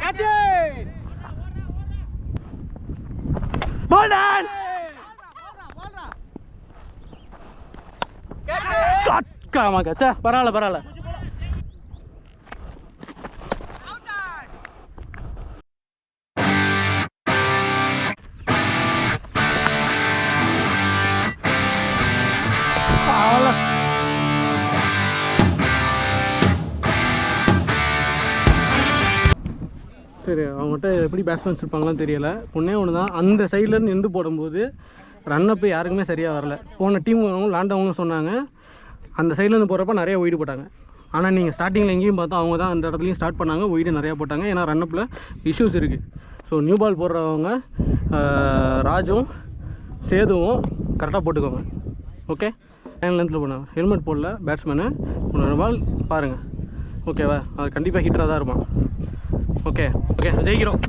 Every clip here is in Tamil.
Catch it! Ball down! Come on, catch it! பரவாயில்ல பரவாயில்ல. சரி, அவங்ககிட்ட எப்படி பேட்ஸ்மேன்ஸ் இருப்பாங்களான்னு தெரியல. ஒன்றே ஒன்று தான், அந்த சைட்லேருந்து எந்து போடும்போது ரன்னப்பு யாருக்குமே சரியாக வரல. போன டீம் விளாண்டவங்களும் சொன்னாங்க அந்த சைட்லேருந்து போகிறப்ப நிறைய ஒய்டு போட்டாங்க. ஆனால் நீங்கள் ஸ்டார்டிங்கில் எங்கேயும் பார்த்தா அவங்க தான் அந்த இடத்துலையும் ஸ்டார்ட் பண்ணாங்க, ஒய்டு நிறையா போட்டாங்க. ஏன்னா ரன்னப்பில் இஷ்யூஸ் இருக்குது. ஸோ நியூ பால் போடுறவங்க ராஜும் சேதுவும் கரெக்டாக போட்டுக்கோங்க. ஓகே, 9 லென்த்தில் போனாங்க. ஹெல்மெட் போடல பேட்ஸ்மேனு. 1 பால் பாருங்கள், ஓகேவா? அது கண்டிப்பாக ஹிட்டராக தான் இருப்பான். ஓகே ஓகே, ஜெயிக்கிறோம்.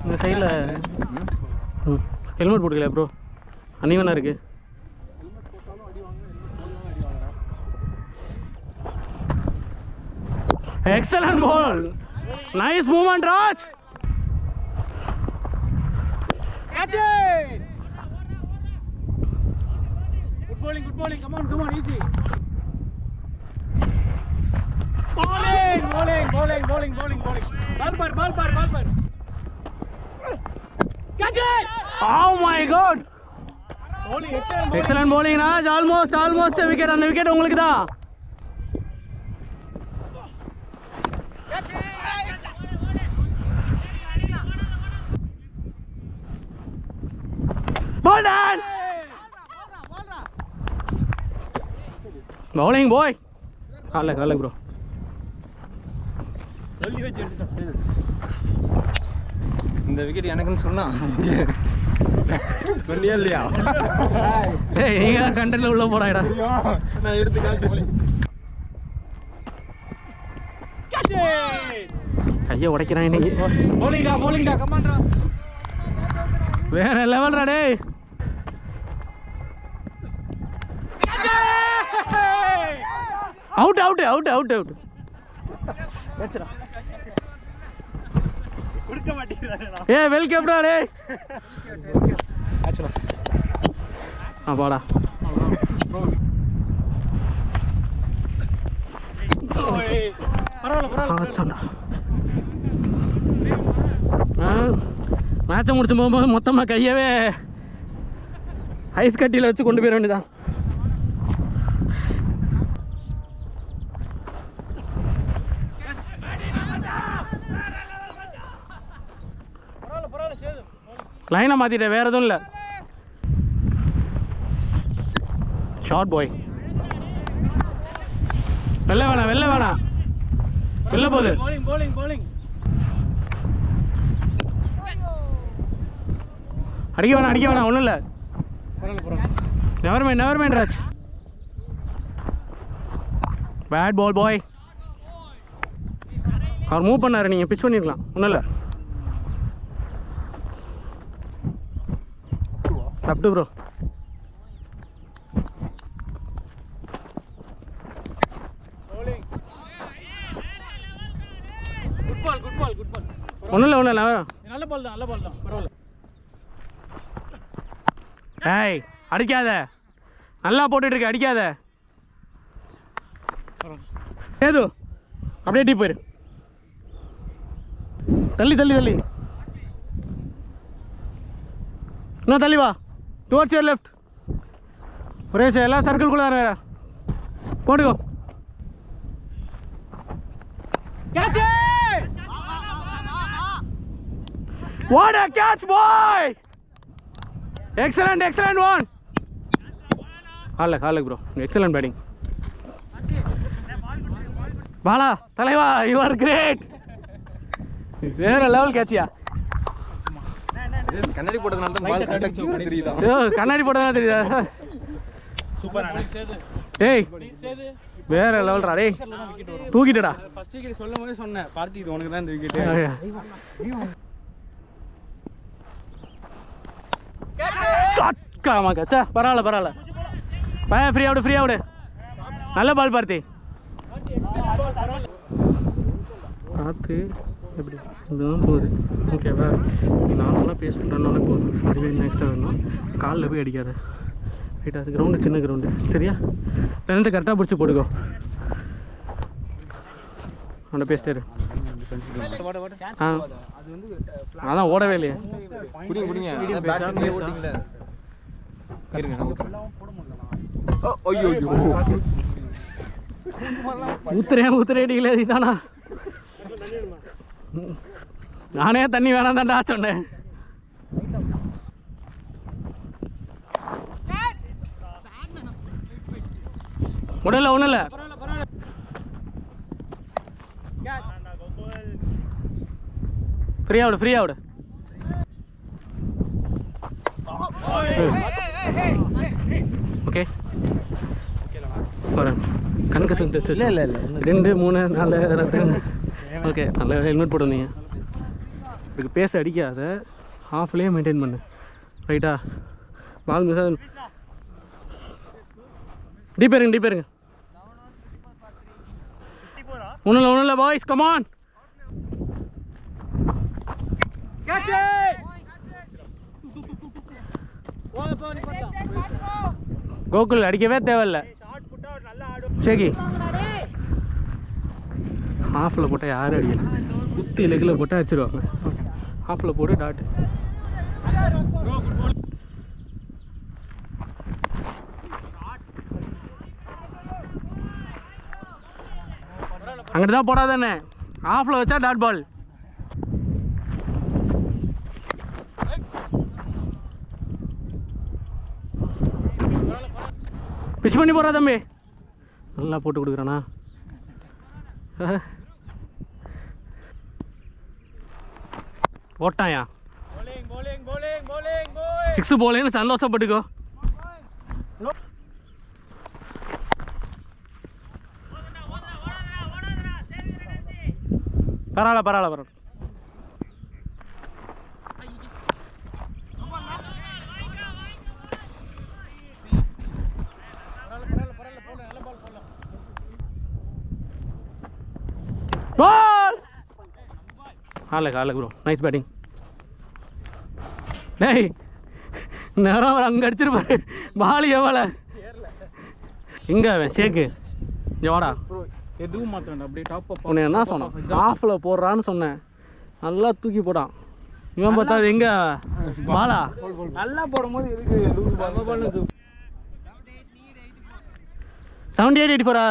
இந்த சைடில் ஹெல்மெட் போட்டுக்கலையா ப்ரோ? அன்னிவனாக இருக்குது. Excellent ball, nice movement Raj. Good bowling, good bowling. Come on, easy. Bowling. Ball par. Catch it! Oh my God! Bowling, excellent bowling, Raj. Almost a wicket. And the wicket உங்களுக்கு தான். Catch it! Ball down! Bowling boy. காலை ப்ரோ. சொல்லி வச்சு எடுத்துட்டேன். இந்த விக்கெட் எனக்குன்னு சொன்னா சொன்னியா இல்லையா? ஏய், நீங்க கண்டென்ட்ல உள்ள போறாடா. நான் எடுத்து காட்டு. ஐயா உடைக்கிறான் இன்னைக்கு. bowling டா கம் ஆன் டா. வேற லெவல்டா டேய். அவுட். ஏச்சடா. குடுக்க மாட்டீங்கடா. ஏய், வெல்கம் டா டேய். ஆச்சடா. பாடா. ஓய். பரவாயில்ல. மேட்சை முடிச்சு போகும்போது மொத்தமாக கையவே ஐஸ் கட்டியில் வச்சு கொண்டு போயிட வேண்டியதான். லைனை மாற்றிட்டேன், வேறு எதுவும் இல்லை. ஷார்ட் பாய். வெளில வேணாம். வெளில போகுது. அடிக்க வேணாம், ஒன்றும் இல்லை. Never mind Raj. Bat ball பாய். அவர் மூவ் பண்ணார், நீங்கள் பிச் பண்ணிருக்கலாம், ஒன்றும் இல்லை. தப்பு ப்ரோ. குட் பால். ஒன்றும் இல்லை. நல்ல பால் தான் பரவாயில்ல. ஏய், அடிக்காத. நல்லா போட்டுட்டு இருக்க, அடிக்காத. ஏது அப்படியே டீப் போயிரு. தள்ளி இன்னும் தள்ளி வா. Towards your left. ஒரே எல்லாம் சர்க்கிள்குள்ளே தான் வேற போட்டுக்கோ. What a catch boy! Excellent one. Hallak bro, excellent batting. Bala, Talaiva, you are great. வேற லெவல் கேட்சியா. கண்ணாடி போட்டதனால தான் பால் கரெக்ட்டா தெரியுதா? கண்ணாடி போட்டதனால தெரியுதா? சூப்பர் அண்ணா. ஏய், வேற லெவல்டா டேய். தூக்கிட்டடா. ஃபர்ஸ்ட் விக்கெட் சொல்லும்போதே சொன்னேன், பார்த்தி இது உனக்கு தான் இந்த விக்கெட். காமா கச்சா, பரவாயில்ல. பையன் ஃப்ரீ அவுட். நல்ல பால் பார்த்தி. காற்று எப்படி இதுதான் போகுது. ஓகேவா, நீ நார்மலாக பேஸ் பண்ணுறனாலே போதும். அதுவே நெக்ஸ்ட்டாக வேணும். காலில் போய் அடிக்காத. ரைட்டா, கிரவுண்டு சின்ன கிரவுண்டு சரியா? ரெண்டு கரெக்டாக பிடிச்சி போட்டுக்கோ. அவனை பேசிட்டாரு. அதான் ஓடவே இல்லையே. ஊத்துறேடிங்களே இதுதானா? நானே தண்ணி வேணாம் தான்டா சொன்னேன். ஒன்றும் இல்லை ஃப்ரீயா விடு. ஓகே வரேன். கண்கசன் டெஸ்ட் இல்லை 2 3 4. ஓகே, நல்ல ஹெல்மெட் போடுவீங்க. இதுக்கு பேச அடிக்காத, ஹாஃப்லேயே மெயின்டைன் பண்ணு. ரைட்டா, பால் மிஸ் ஆகுது. டீப்பேருங்க. ஒன்றும் இல்லை பாய்ஸ், கமான். கோகுல் அடிக்கவே தேவையில்ல. ஷேகி ஹாஃபில் போட்டால் யாரும் அடிக்கல. குத்தி லெக்கில் போட்டால் அடிச்சிருவாங்க. ஹாஃபில் போட்டு டாட். அங்கிட்டு தான் போடாதானே. ஹாஃபில் வச்சா டாட் பால். பிச் பண்ணி போகிறா தம்பி. நல்லா போட்டு கொடுக்குறானா? போட்டாயா? 6 போலேன்னு சந்தோஷப்பட்டுக்கோ. பரவாயில்ல. காலை ப்ரோ, நைஸ் பேட்டிங். டேய் நேரம் அவர் அங்கே அடிச்சிருப்பாரு. பால் எவ்வளோ எங்கே அவன் ஷேக்கு இங்கே வாடா. எதுவும் மாற்றேன் அப்படியே டாப் அப். உன்னை என்ன சொன்னான்? ஆஃபில் போடுறான்னு சொன்னேன். நல்லா தூக்கி போட்டான். இவன் பார்த்தா அது எங்கே பாலா நல்லா போடும்போது எதுக்கு 78-84.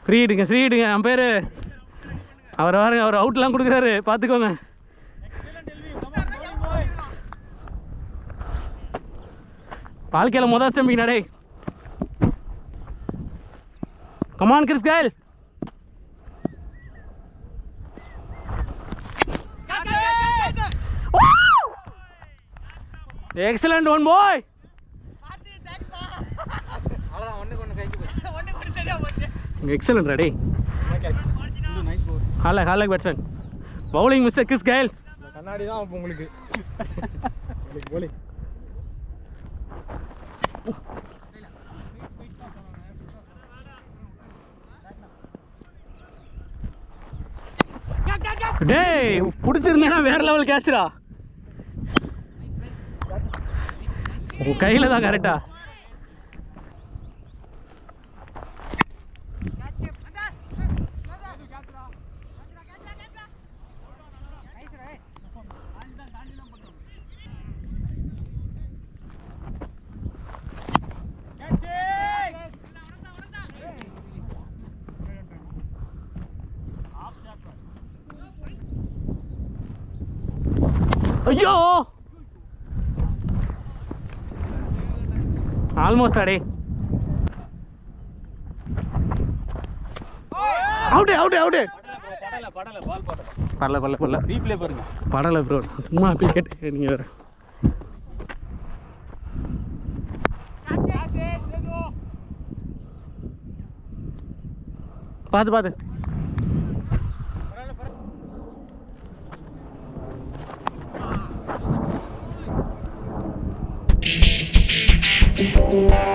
ஃப்ரீ இடுங்க. என் பேர் அவர் அவுட்லாம் கொடுக்குறாரு, பார்த்துக்கோங்க. வாழ்க்கையில் முதல் ஸ்டம்பிங் நடை. Come on Chris Gayle. Excellent one boy. Excellent ready. ஹாலக் batsman. Bowling mister Chris Gayle. கண்ணாடி தான் உங்களுக்கு. bowling. டேய் பிடிச்சிருந்தேன்னா வேற லெவல் கேட்சுடா. உன் கையில் தான் கரெக்டா. ஐயோ ஆல்மோஸ்ட் அடே. அவுட். படல ரீப்ளே பாருங்க. படல ப்ரோ, சும்மா அப்படி கேட்டு நீங்க வேற. பார்த்து பார்த்து. Yeah.